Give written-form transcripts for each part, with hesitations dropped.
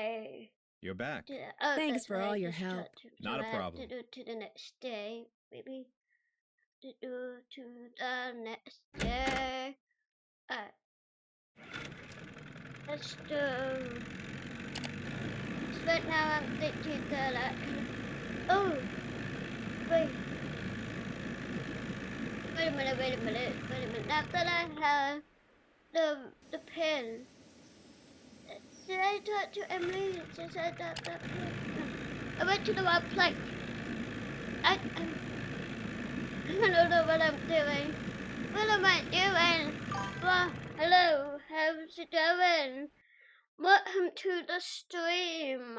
day. You're back. Oh, Thanks for all your help. Not a problem. To do to the next day, maybe. To do to the next day. Let's do. Right now I'm thinking that I can. Oh, wait. Wait a minute. Now that I have the pen, did I talk to Emily since I got that pen? No. I went to the wrong place. I don't know what I'm doing. What am I doing? Well, hello, how's it going? Welcome to the stream.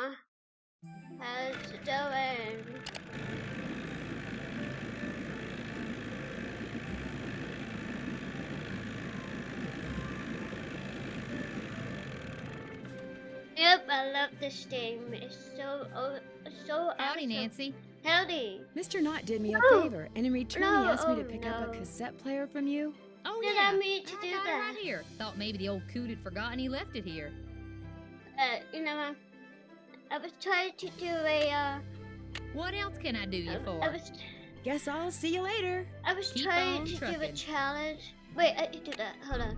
How's it going? Yep, I love this game. It's so awesome. Howdy, Nancy. Howdy. Mr. Knott did me a favor, and in return he asked me to pick up a cassette player from you. Oh, Did yeah. I mean to do got that? it right here. Thought maybe the old coot had forgotten he left it here. You know, I was trying to do a, What else can I do you for? Guess I'll see you later. I was Keep trying on to do a trucking. challenge. Wait, I can do that. Hold on.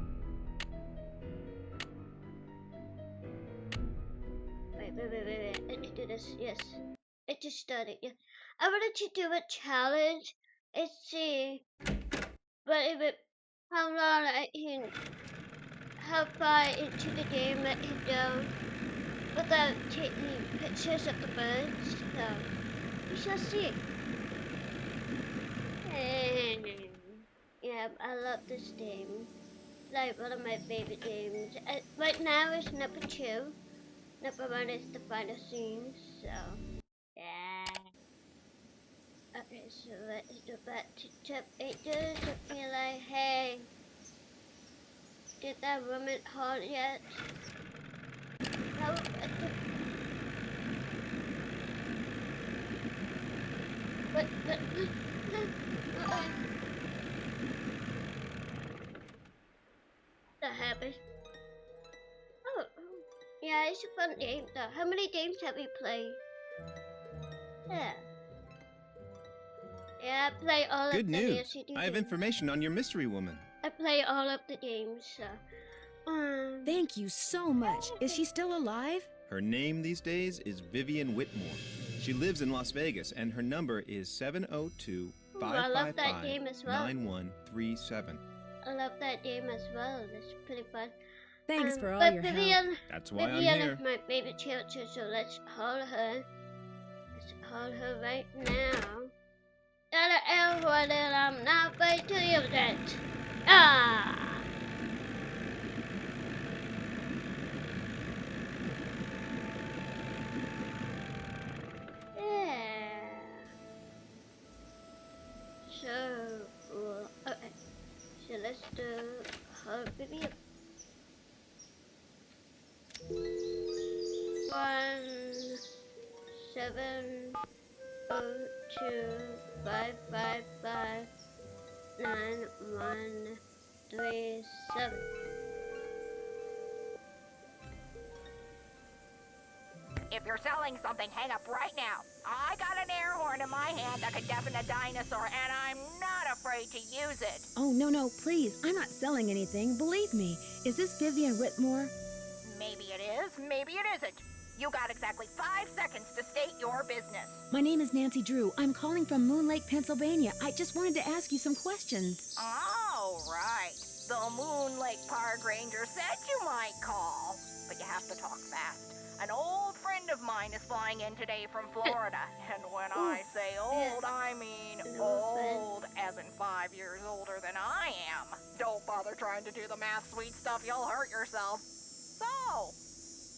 Wait. I can do this. Yes. It just started. Yeah. I wanted to do a challenge and see, how long I can, how far into the game I can go without taking pictures of the birds. So we shall see. Yeah, I love this game. It's like one of my favorite games. Right now it's number 2. Number 1 is the final scene. So yeah. Okay, so let's go back to chapter 8. Just be like, hey, did that woman call yet? No, what? That happened. Oh, yeah, it's a fun game though. How many games have we played? Yeah. Yeah, I play all Good of the news. Nancy I have games. information on your mystery woman. I play all of the games, so. Thank you so much. Is she still alive? Her name these days is Vivian Whitmore. She lives in Las Vegas, and her number is 702 I love that game as well. 9137. I love that game as well. It's pretty fun. Thanks for all but your Vivian, help. That's why Vivian I'm here. is my favorite character, so let's hold her. Let's hold her right now. And I'm not going to use it. Ah! Yeah. So, okay. So let's do her video. 1-702-555-9137. If you're selling something, hang up right now. I got an air horn in my hand that can deafen a dinosaur, and I'm not afraid to use it. Oh, no, please. I'm not selling anything. Believe me. Is this Vivian Whitmore? Maybe it is, maybe it isn't. You got exactly 5 seconds to state your business. My name is Nancy Drew. I'm calling from Moon Lake, Pennsylvania. I just wanted to ask you some questions. Oh, right. The Moon Lake Park Ranger said you might call, but you have to talk fast. An old friend of mine is flying in today from Florida, and when I say old, I mean old, as in 5 years older than I am. Don't bother trying to do the math, sweet stuff, you'll hurt yourself. So,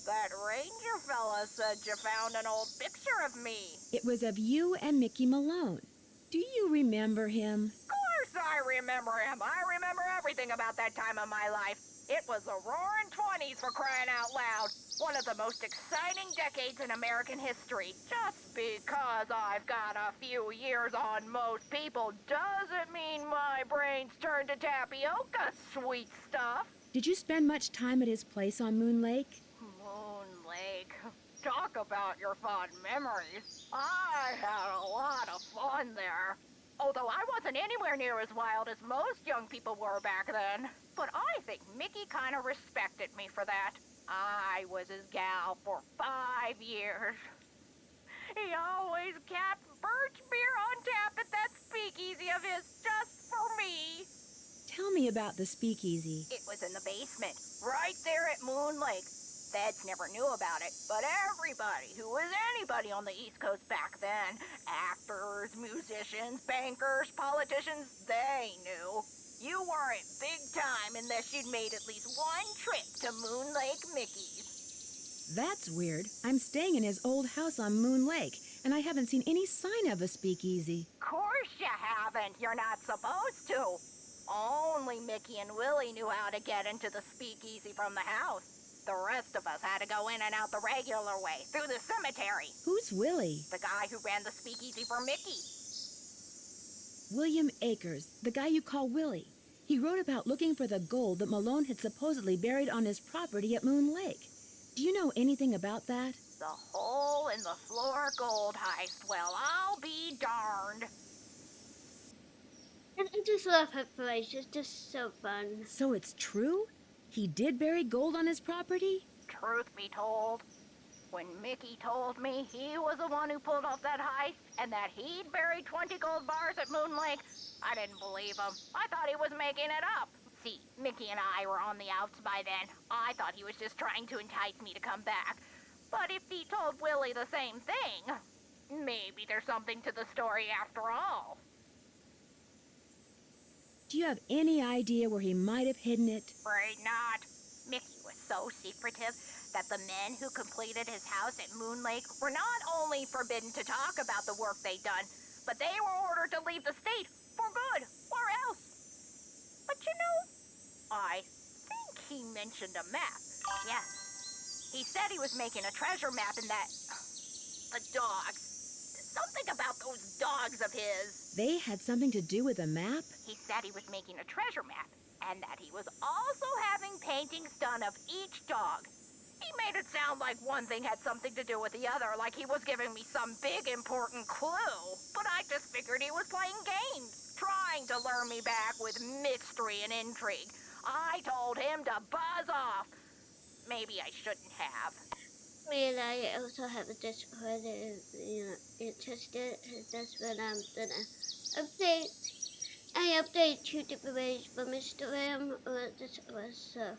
that ranger fella said you found an old picture of me. It was of you and Mickey Malone. Do you remember him? Of course I remember him. I remember everything about that time of my life. It was the roaring 20s, for crying out loud. One of the most exciting decades in American history. Just because I've got a few years on most people doesn't mean my brain's turned to tapioca, sweet stuff. Did you spend much time at his place on Moon Lake? Moon Lake. talk about your fond memories. I had a lot of fun there. Although I wasn't anywhere near as wild as most young people were back then. But I think Mickey kind of respected me for that. I was his gal for 5 years. He always kept birch beer on tap at that speakeasy of his just for me. Tell me about the speakeasy. It was in the basement, right there at Moon Lake. Feds never knew about it, but everybody who was anybody on the East Coast back then, actors, musicians, bankers, politicians, they knew. You weren't big time unless you'd made at least one trip to Moon Lake Mickey's. That's weird. I'm staying in his old house on Moon Lake, and I haven't seen any sign of a speakeasy. Course you haven't. You're not supposed to. Only Mickey and Willie knew how to get into the speakeasy from the house. The rest of us had to go in and out the regular way, through the cemetery. Who's Willie? The guy who ran the speakeasy for Mickey. William Akers, the guy you call Willie. He wrote about looking for the gold that Malone had supposedly buried on his property at Moon Lake. Do you know anything about that? The hole in the floor gold heist. Well, I'll be darned. And I just love her voice. It's just so fun. So it's true? He did bury gold on his property? Truth be told, when Mickey told me he was the one who pulled off that heist and that he'd buried 20 gold bars at Moon Lake, I didn't believe him. I thought he was making it up. See, Mickey and I were on the outs by then. I thought he was just trying to entice me to come back. But if he told Willie the same thing, maybe there's something to the story after all. Do you have any idea where he might have hidden it? Afraid not. Mickey was so secretive that the men who completed his house at Moon Lake were not only forbidden to talk about the work they'd done, but they were ordered to leave the state for good, or else. But you know, I think he mentioned a map. Yes. He said he was making a treasure map in that... the dogs. Something about those dogs of his. They had something to do with a map? He said he was making a treasure map, and that he was also having paintings done of each dog. He made it sound like one thing had something to do with the other, like he was giving me some big important clue. But I just figured he was playing games, trying to lure me back with mystery and intrigue. I told him to buzz off. Maybe I shouldn't have. Me and I also have a Discord, interested. That's when I'm gonna update. I update 2 different ways from Instagram or Discord, so,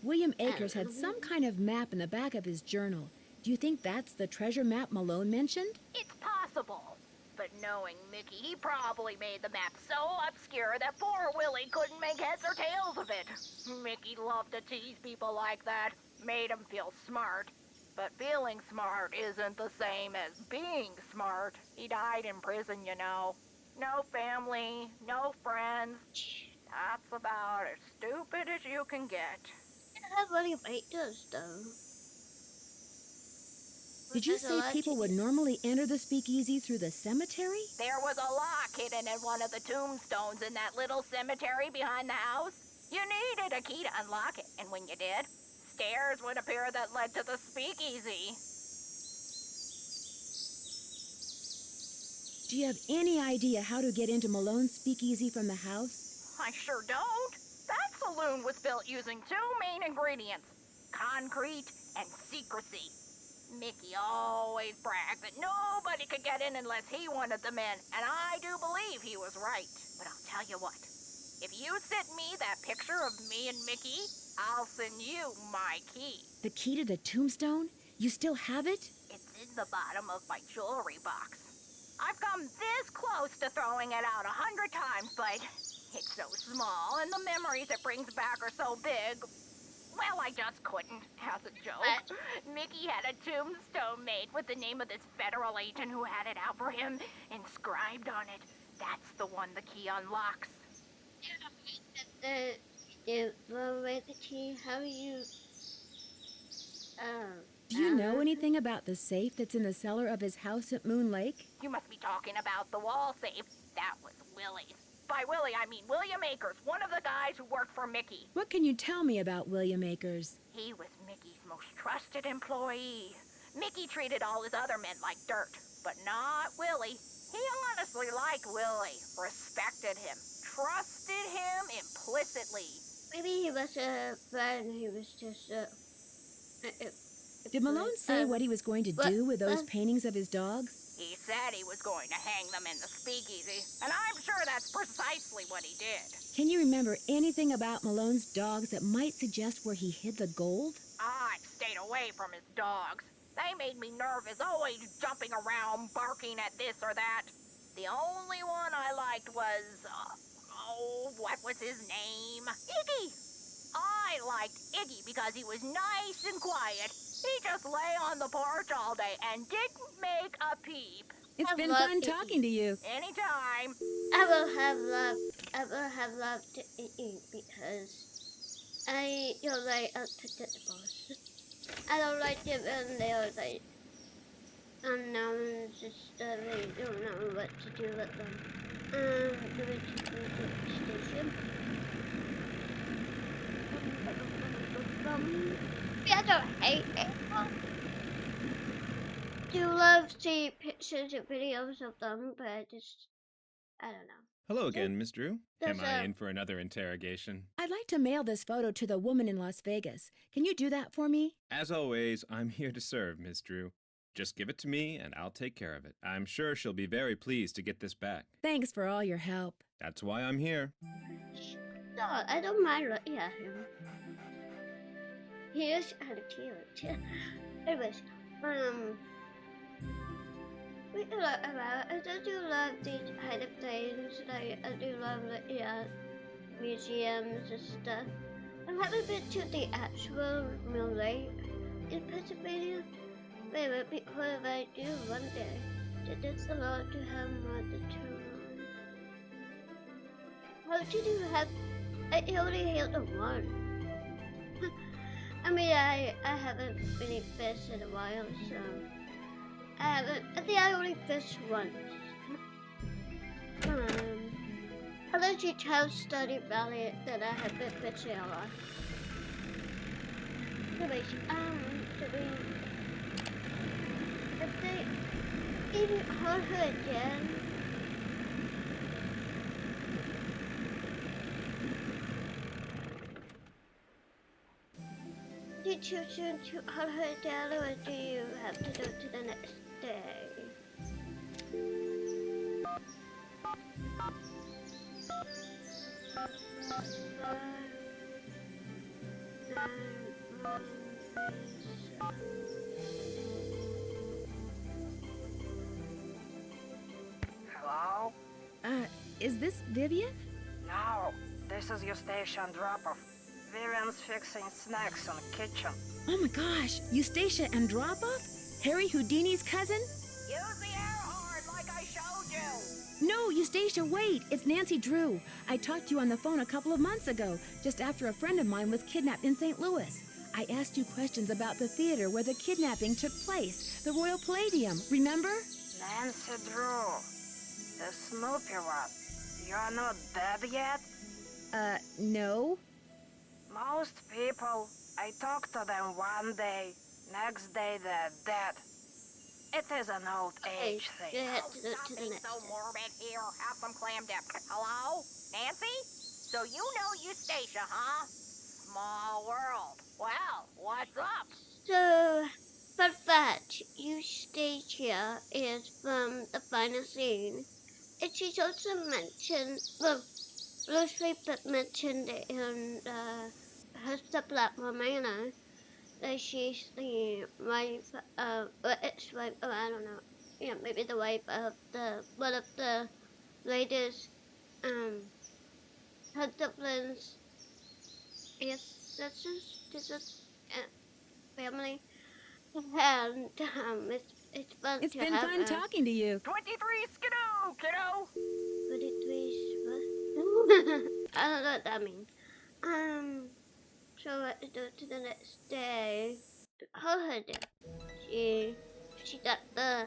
William Akers had some kind of map in the back of his journal. Do you think that's the treasure map Malone mentioned? It's possible. But knowing Mickey, he probably made the map so obscure that poor Willie couldn't make heads or tails of it. Mickey loved to tease people like that. Made him feel smart. But feeling smart isn't the same as being smart. He died in prison, you know. No family, no friends. That's about as stupid as you can get. That's what he does, though. Did you say people would normally enter the speakeasy through the cemetery? There was a lock hidden in one of the tombstones in that little cemetery behind the house. You needed a key to unlock it, and when you did, stairs would appear that led to the speakeasy. Do you have any idea how to get into Malone's speakeasy from the house? I sure don't. That saloon was built using 2 main ingredients, concrete and secrecy. Mickey always bragged that nobody could get in unless he wanted them in, and I do believe he was right. But I'll tell you what, if you send me that picture of me and Mickey, I'll send you my key. The key to the tombstone? You still have it? It's in the bottom of my jewelry box. I've come this close to throwing it out 100 times, but it's so small, and the memories it brings back are so big. Well, I just couldn't, as a joke. Mickey had a tombstone made with the name of this federal agent who had it out for him inscribed on it. That's the one the key unlocks. The key, how you... Do you know anything about the safe that's in the cellar of his house at Moon Lake? You must be talking about the wall safe. That was Willie's. By Willie, I mean William Akers, one of the guys who worked for Mickey. What can you tell me about William Akers? He was Mickey's most trusted employee. Mickey treated all his other men like dirt, but not Willie. He honestly liked Willie, respected him, trusted him implicitly. Maybe he was a friend. He was just Did Malone say what he was going to do with those paintings of his dogs? He said he was going to hang them in the speakeasy, and I'm sure that's precisely what he did. Can you remember anything about Malone's dogs that might suggest where he hid the gold? I stayed away from his dogs. They made me nervous, always jumping around, barking at this or that. The only one I liked was, what was his name? Iggy. I liked Iggy because he was nice and quiet. He just lay on the porch all day and didn't make a peep. It's been fun talking to you. Anytime. I will have loved to eat because I don't like unpredictables. I don't like it when they're like unknown, just they don't know what to do with them. Going to the station. I don't hate it. Do love see pictures and videos of them, but I don't know. Hello again, Miss Drew. Am There's I in for another interrogation? I'd like to mail this photo to the woman in Las Vegas. Can you do that for me? As always, I'm here to serve, Miss Drew. Just give it to me and I'll take care of it. I'm sure she'll be very pleased to get this back. Thanks for all your help. That's why I'm here. No, I don't mind looking at him. He is kind of cute. Anyways, we can talk about. I do love these kind of things. Like I do love museums and stuff. I haven't been to the actual Mill Lake in Pennsylvania. Maybe because I do one day. That's a lot to have more to turn on. How did you have? I only held the one. I mean, I haven't really fished in a while, so I think I only fished once. Unless you tell Study Valley that I have been fishing a lot. Anyways, if they even hold her again. Did you choose to hold her down, or do you have to go to the next day? Hello? Is this Vivian? No, this is your station drop-off. Vivian's fixing snacks in the kitchen. Oh my gosh, Eustacia Andropov? Harry Houdini's cousin? Use the air horn like I showed you. No, Eustacia, wait! It's Nancy Drew. I talked to you on the phone a couple of months ago, just after a friend of mine was kidnapped in St. Louis. I asked you questions about the theater where the kidnapping took place, the Royal Palladium, remember? Nancy Drew, the Snoopy one. You're not dead yet? No. Most people, I talk to them one day, next day they're dead. It is an old age thing. Yeah, Oh, to the stop being next so day. morbid here. Have some clam dip. Hello? Nancy? So you know Eustacia, huh? Small world. Well, what's up? So, fun fact, Eustacia is from the final scene. And she's also mentioned, well, loosely mentioned in her subplot Romana, that she's the wife of, ex-wife, I don't know, yeah, maybe the wife of one of the latest, her Dublin's ancestors, family, and it's fun It's to been have fun her. talking to you. 23 skidoo, kiddo. 23 what? I don't know what that means. So what to do to the next day? Hold her there. She got the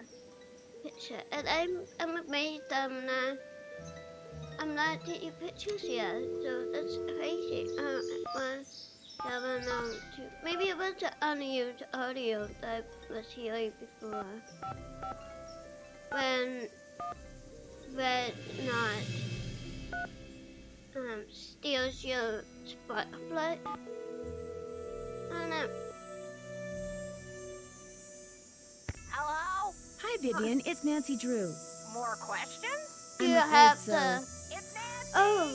picture, and I'm amazed I'm not taking pictures yet. So that's crazy. It was 702. Maybe it was the unused audio that was here before. When Red Knot steals your spotlight. I don't know. Hello? Hi, Vivian. It's Nancy Drew. More questions? Do I'm you afraid have so. the? It's Nancy. Oh,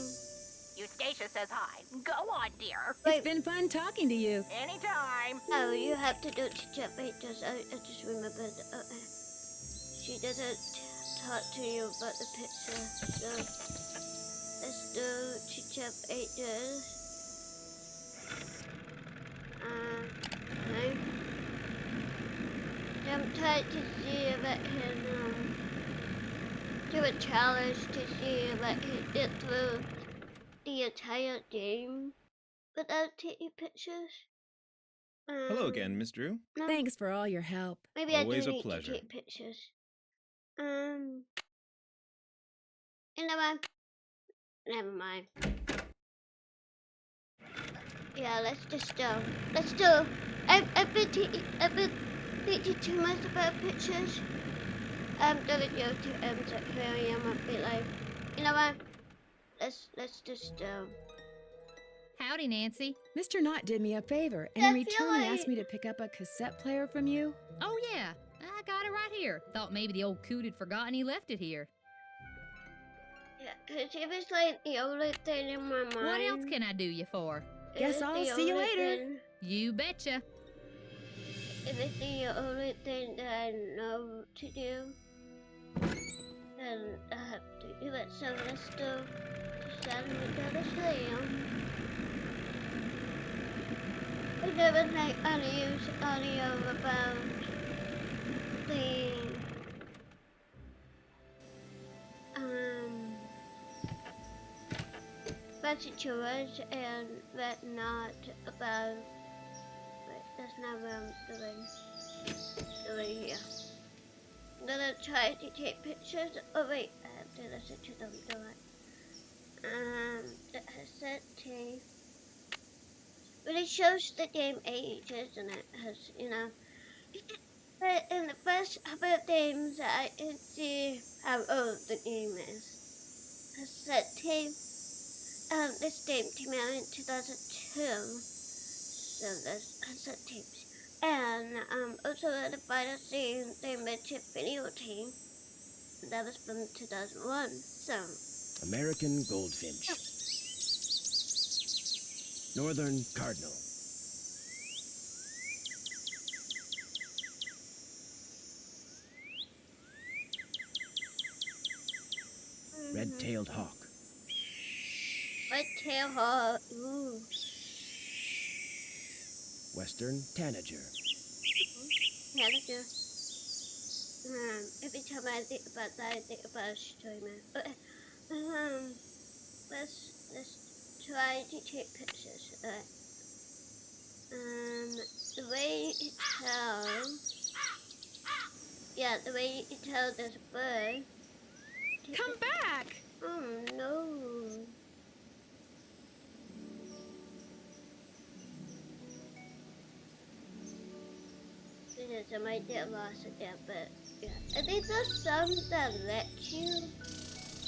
Eustacia says hi. Go on, dear. It's wait. been fun talking to you. Anytime. Oh, you have to do it to Jeff. I just remembered. She doesn't talk to you about the picture. So let's do to Jeff 8 okay. I'm trying to see if I can do a challenge to see if I can get through the entire game without taking pictures. Hello again, Miss Drew. No, Thanks for all your help. maybe Always I a do need pleasure. to take pictures. You know what? Never mind. Yeah, let's do. I've been thinking too much about pictures. I'm gonna go to aquarium and be like, you know what? Let's just Howdy, Nancy. Mr. Knott did me a favor, and I in feel return, he like- asked me to pick up a cassette player from you. Oh, yeah. I got it right here. Thought maybe the old coot had forgotten he left it here. Yeah, 'cause it was like the only thing in my mind. What else can I do you for? It Guess was I'll the see you only later. thing- You betcha. It was the only thing that I know to do. And I have to do it, so let's do Saturday to Slam. I never like unused audio about the George and that not about. Wait, that's not what I'm doing here. I'm gonna try to take pictures. Oh wait, I have to listen to them do it. The headset tape. But it shows the game age, isn't it? Has you know. But in the first couple of games, I can see how old the game is. Cassette tape. This game came out in 2002, so that's cassette tapes. And also in the final scene, they mentioned videotape. That was from 2001. So American goldfinch. Northern cardinal. Red-tailed hawk. Red-tailed hawk. Ooh. Western tanager. Yeah, let's do. Every time I think about that, I think about a streamer. Let's try to take pictures. The way you tell. Yeah, the way you tell there's a bird. Come back! Oh no. It is, I might get lost again, but yeah. I think there's some that let you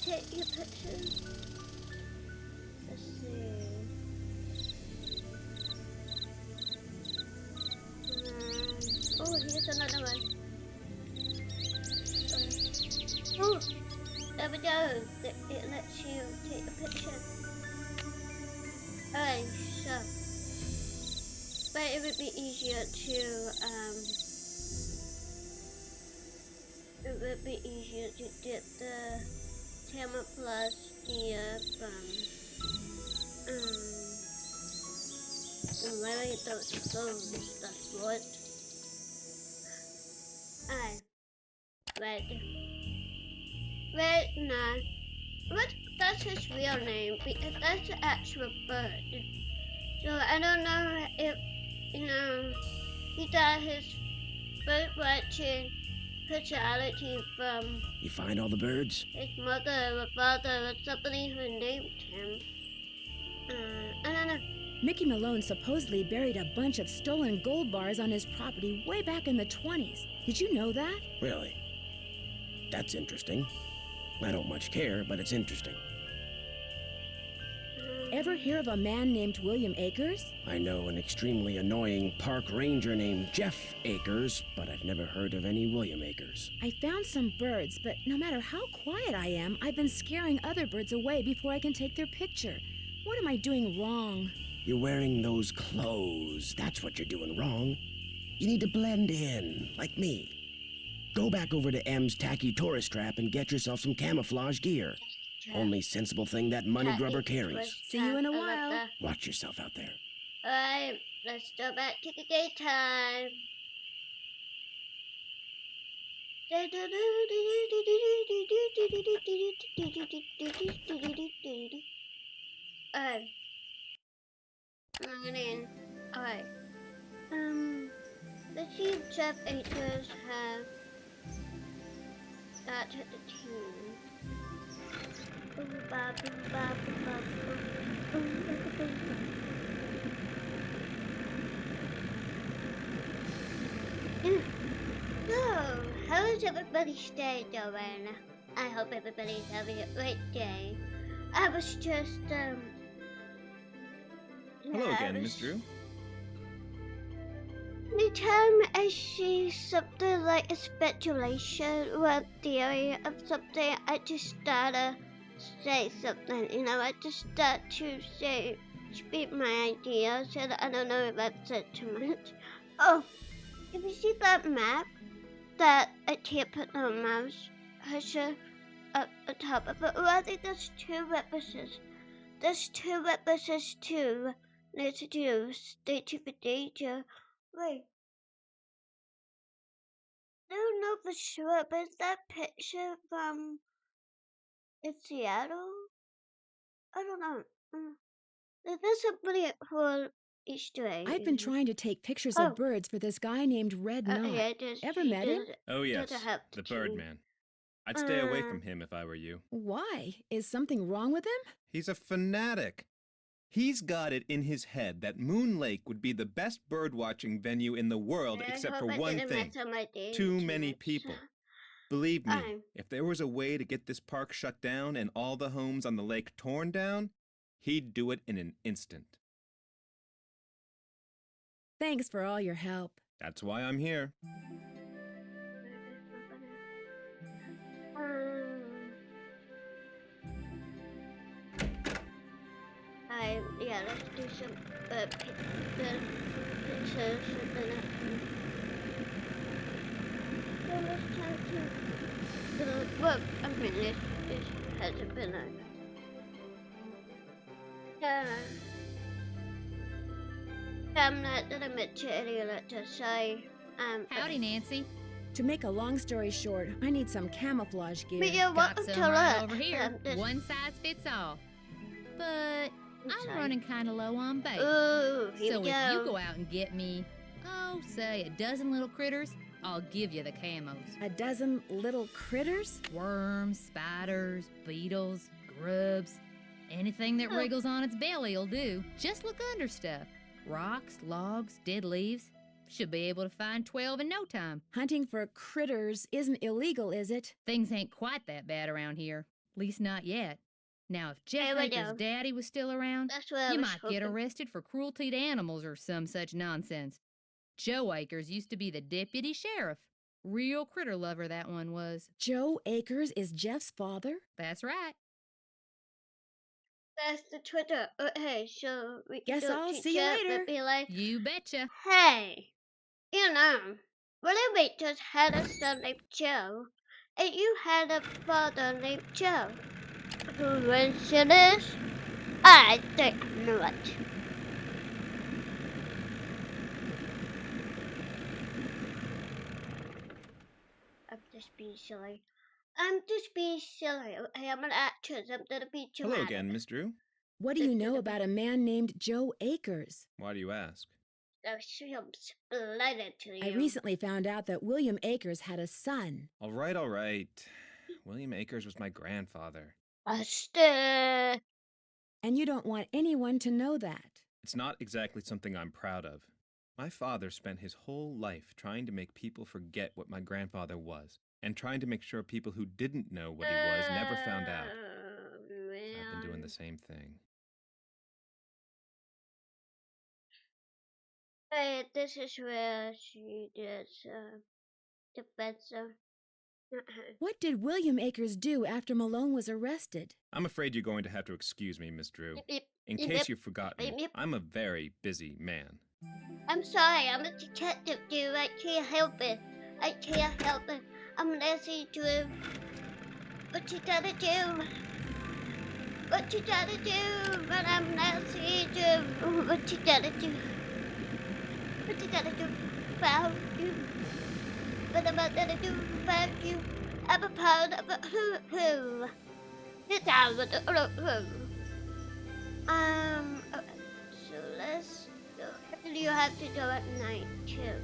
take your pictures. Let's see. Oh, here's another one. Oh, there we go. It lets you take a picture. Alright, so. But it would be easier to get the camera plus wearing those clothes. That's what. Red, no. That's his real name, because that's the actual bird. So I don't know if, he got his bird watching personality from You find all the birds? his mother or father or somebody who named him. I don't know. Mickey Malone supposedly buried a bunch of stolen gold bars on his property way back in the 20s. Did you know that? Really? That's interesting. I don't much care, but it's interesting. Ever hear of a man named William Akers? I know an extremely annoying park ranger named Jeff Akers, but I've never heard of any William Akers. I found some birds, but no matter how quiet I am, I've been scaring other birds away before I can take their picture. What am I doing wrong? You're wearing those clothes. That's what you're doing wrong. You need to blend in, like me. Go back over to M's tacky tourist trap and get yourself some camouflage gear. Only sensible thing that money grubber carries. See you in a while. Watch yourself out there. Alright, let's go back to the daytime. Alright. I'm in. Alright. Let's see if Jeff Akers have got to the team. Boom, ba, boom, ba, boom, ba, boom, boom, ba, boom, ba. So, how is everybody's day doing? I hope everybody's having a great day. I was just, Hello again, Miss Drew. Anytime I see something like a speculation or a theory of something, I just start to say something, I just start to speak my ideas, and I don't know if I've said too much. Oh, if you see that map that I can't put the mouse cursor up on top of it, I think there's two references. There's two references to let's do State of Danger. Wait. I don't know for sure, but is that picture from Seattle? I don't know. There's a pretty cool Easter egg. I've been trying to take pictures Oh. of birds for this guy named Red Knot. Yeah, Ever met him? Oh, yes, have the to. Birdman. I'd stay away from him if I were you. Why? Is something wrong with him? He's a fanatic. He's got it in his head that Moon Lake would be the best bird-watching venue in the world, except for one thing: too many people. Believe me, if there was a way to get this park shut down and all the homes on the lake torn down, he'd do it in an instant. Thanks for all your help. That's why I'm here. Yeah, let's do some pictures and then so let's try to well, I mean this hasn't been I'm not gonna admit earlier to say Howdy, Nancy. To make a long story short, I need some camouflage gear. but you're Got welcome some to right look. over here. One size fits all. But I'm running kind of low on bait. Ooh, here So we if go. you go out and get me, say a dozen little critters, I'll give you the camos. A dozen little critters? Worms, spiders, beetles, grubs. Anything that wriggles on its belly'll do. Just look under stuff. Rocks, logs, dead leaves. Should be able to find 12 in no time. Hunting for critters isn't illegal, is it? Things ain't quite that bad around here. Least not yet. Now, if Jeff There we Akers' go. daddy was still around, That's what I you was might get hoping. arrested for cruelty to animals or some such nonsense. Joe Akers used to be the deputy sheriff. Real critter lover, that one was. Joe Akers is Jeff's father? That's right. That's the Twitter. Hey, so we can Guess do I'll it to see you Jeff, later. but be like, You betcha. hey, what if we just had a son named Joe, and you had a father named Joe? Who answer this? I think I know it. I'm just being silly. I'm just being silly. Okay, I'm an actress. I'm gonna be dramatic. Hello again, Miss Drew. What do you know about a man named Joe Akers? Why do you ask? I'm splendid to you. I recently found out that William Akers had a son. All right, all right. William Akers was my grandfather. Buster. And you don't want anyone to know that. It's not exactly something I'm proud of. My father spent his whole life trying to make people forget what my grandfather was, and trying to make sure people who didn't know what he was never found out. I've been doing the same thing. Hey, this is where she does the better. What did William Akers do after Malone was arrested? I'm afraid you're going to have to excuse me, Miss Drew. In case you've forgotten, I'm a very busy man. I'm sorry, I'm a detective, dude. I can't help it. I can't help it. I'm Nancy Drew. What you gotta do? What you gotta do? But I'm Nancy Drew. What you gotta do? What you gotta do? Found you. What am I gonna do? Found you. I'm a part of a who. Get down with the who. So let's go. And you have to go at night too.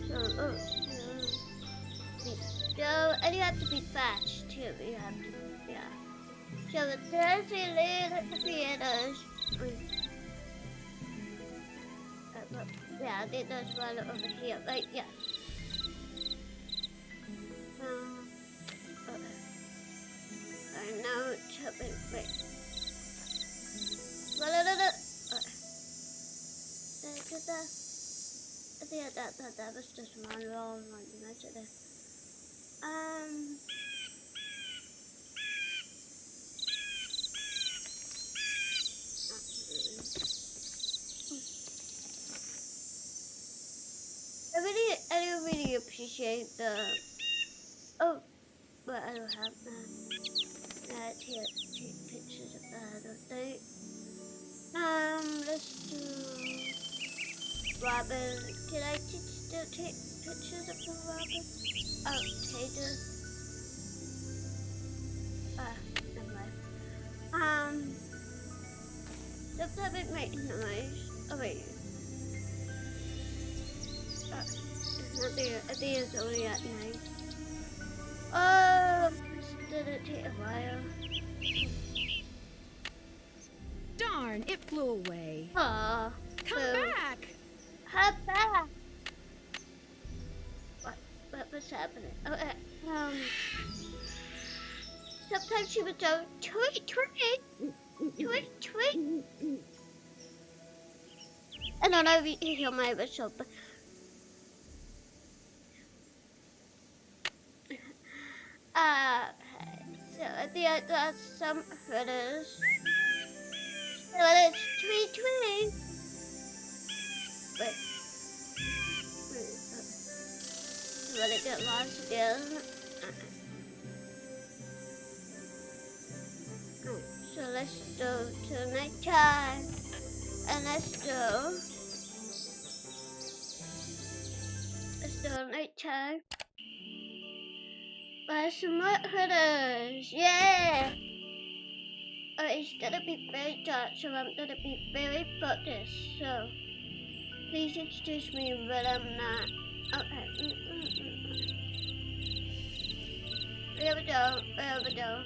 So, go, and you have to be fast too. You have to, yeah. So there's a little theaters. Yeah, there's one over here, right? Yeah. I know it's happening. Wait. That was just one wrong one. Imagine it. I really appreciate the. Oh, but I don't have that. I take pictures of that. I don't think. Let's do Robin. Can I still take pictures of the Robin? Oh, Tater. Never mind. Sometimes it makes noise. Oh wait. I think it's only at night. Oh, this didn't take a while. Darn, it flew away. Aw. Come back! Come back! What's happening? Sometimes she would go, tweet, tweet, tweet, tweet. I don't know if you hear my whistle, but so at the end that's some critters. So it's tweet, tweet. Wait. Let it get lost again. So let's go to nighttime. And let's do nighttime. Buy some more critters. Yeah! It's gonna be very dark, so I'm gonna be very focused. So please excuse me when I'm not. Okay. There we go. There we go.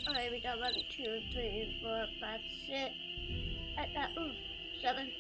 Alright, we got 1, 2, 3, 4, 5, 6. At that, 7.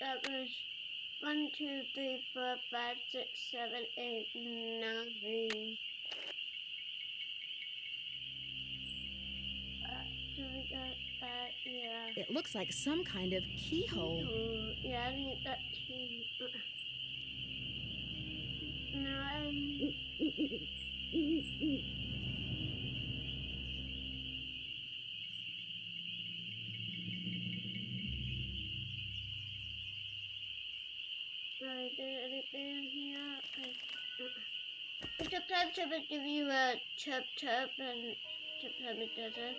that was 1, 2, 3, 4, 5, 6, 7, 8, 9. So we got that, yeah. It looks like some kind of keyhole. Oh, yeah, I need that too. 9. Right, anything here? Sometimes I would give you a chub and sometimes it doesn't.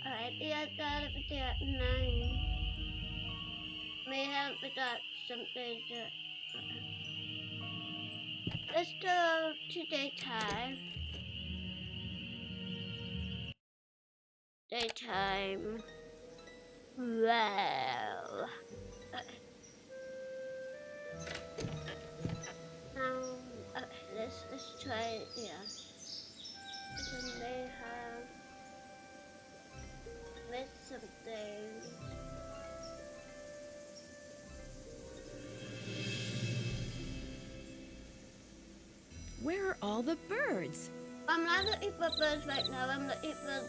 Alright, yeah, that would be at 9. May help with that something that. Let's go to daytime. Daytime. Well. Let's try it, yeah. Then they have missed something. Where are all the birds? I'm not looking for birds right now. I'm looking for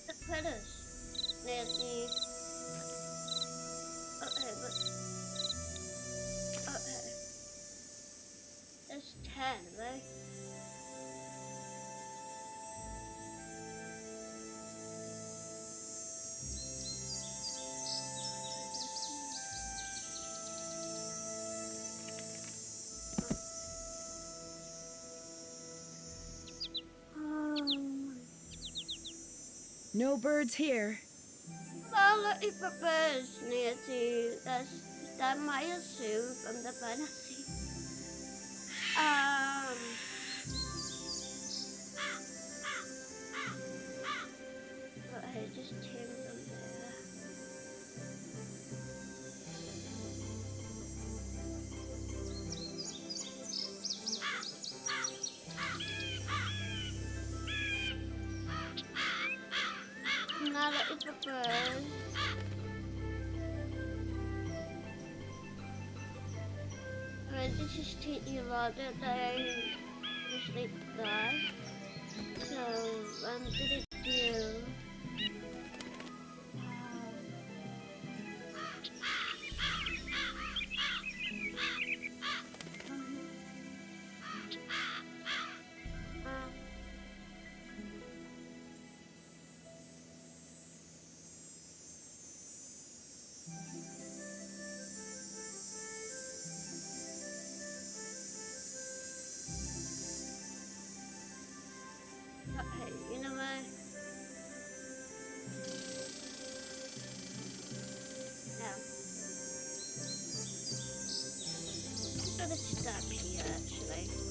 the critters. Nancy. Okay, but okay. That's 10, right? No birds here. I'm looking for birds, Nancy. That might assume from the fantasy. Okay, just 10 from there. I'm not looking for birds. Alright, this is taking longer than I usually thought. So, I'm gonna do... Okay, you know what? No. I'm gonna stop here, actually.